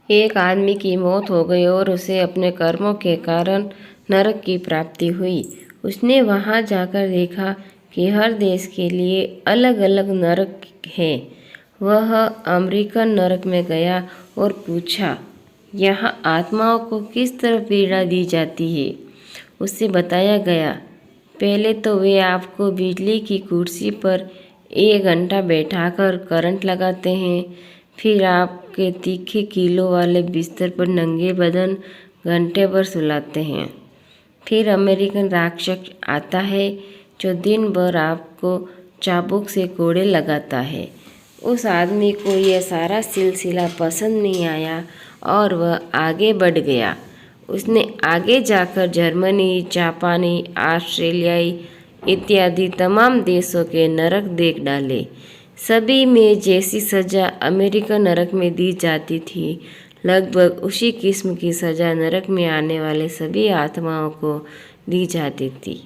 एक आदमी की मौत हो गई और उसे अपने कर्मों के कारण नरक की प्राप्ति हुई। उसने वहां जाकर देखा कि हर देश के लिए अलग अलग नरक है। वह अमेरिकन नरक में गया और पूछा, यहाँ आत्माओं को किस तरह पीड़ा दी जाती है। उससे बताया गया, पहले तो वे आपको बिजली की कुर्सी पर 1 घंटा बैठाकर करंट लगाते हैं, फिर आपके तीखे कीलों वाले बिस्तर पर नंगे बदन घंटे भर सुलाते हैं। फिर अमेरिकन राक्षस आता है जो दिन भर आपको चाबुक से कोड़े लगाता है। उस आदमी को यह सारा सिलसिला पसंद नहीं आया और वह आगे बढ़ गया। उसने आगे जाकर जर्मनी, जापानी, ऑस्ट्रेलियाई इत्यादि तमाम देशों के नरक देख डाले। सभी में जैसी सज़ा अमेरिकन नरक में दी जाती थी, लगभग उसी किस्म की सज़ा नरक में आने वाले सभी आत्माओं को दी जाती थी।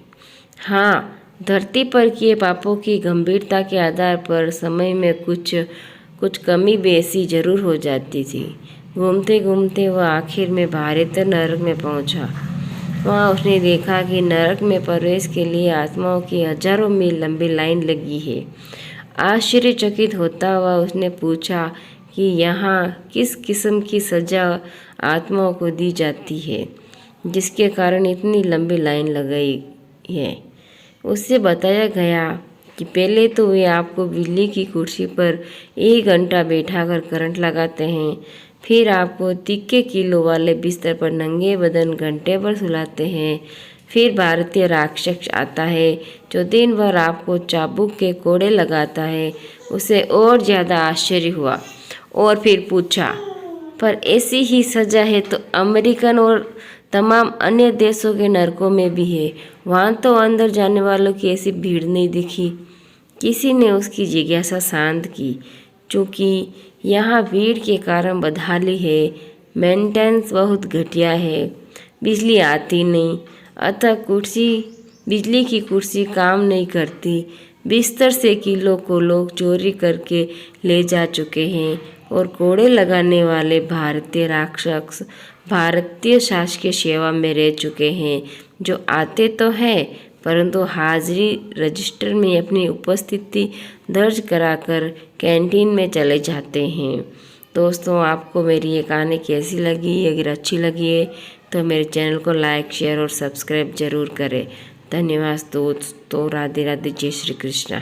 हाँ, धरती पर किए पापों की गंभीरता के आधार पर समय में कुछ कमी बेसी जरूर हो जाती थी। घूमते घूमते वह आखिर में भारतीय नरक में पहुंचा। वहाँ उसने देखा कि नरक में प्रवेश के लिए आत्माओं की हजारों मील लंबी लाइन लगी है। आश्चर्यचकित होता हुआ उसने पूछा कि यहाँ किस किस्म की सज़ा आत्माओं को दी जाती है, जिसके कारण इतनी लंबी लाइन लगाई है। उससे बताया गया कि पहले तो वे आपको बिजली की कुर्सी पर 1 घंटा बैठाकर करंट लगाते हैं, फिर आपको तीखे कीलों वाले बिस्तर पर नंगे बदन घंटे भर सुलाते हैं, फिर भारतीय राक्षस आता है जो दिन भर आपको चाबुक के कोड़े लगाता है। उसे और ज़्यादा आश्चर्य हुआ और फिर पूछा, पर ऐसी ही सज़ा है तो अमेरिकन और तमाम अन्य देशों के नरकों में भी है। वहाँ तो अंदर जाने वालों की ऐसी भीड़ नहीं दिखी। किसी ने उसकी जिज्ञासा शांत की, चूँकि यहाँ भीड़ के कारण बदहाली है, मेंटेनेंस बहुत घटिया है, बिजली आती नहीं, अतः बिजली की कुर्सी काम नहीं करती। बिस्तर से किलों को लोग चोरी करके ले जा चुके हैं और कोड़े लगाने वाले भारतीय राक्षस भारतीय शासकीय सेवा में रह चुके हैं, जो आते तो हैं परंतु हाजिरी रजिस्टर में अपनी उपस्थिति दर्ज कराकर कैंटीन में चले जाते हैं। दोस्तों, आपको मेरी ये कहानी कैसी लगी? अगर अच्छी लगी है तो मेरे चैनल को लाइक, शेयर और सब्सक्राइब जरूर करें। धन्यवाद दोस्तों। राधे राधे, जय श्री कृष्णा।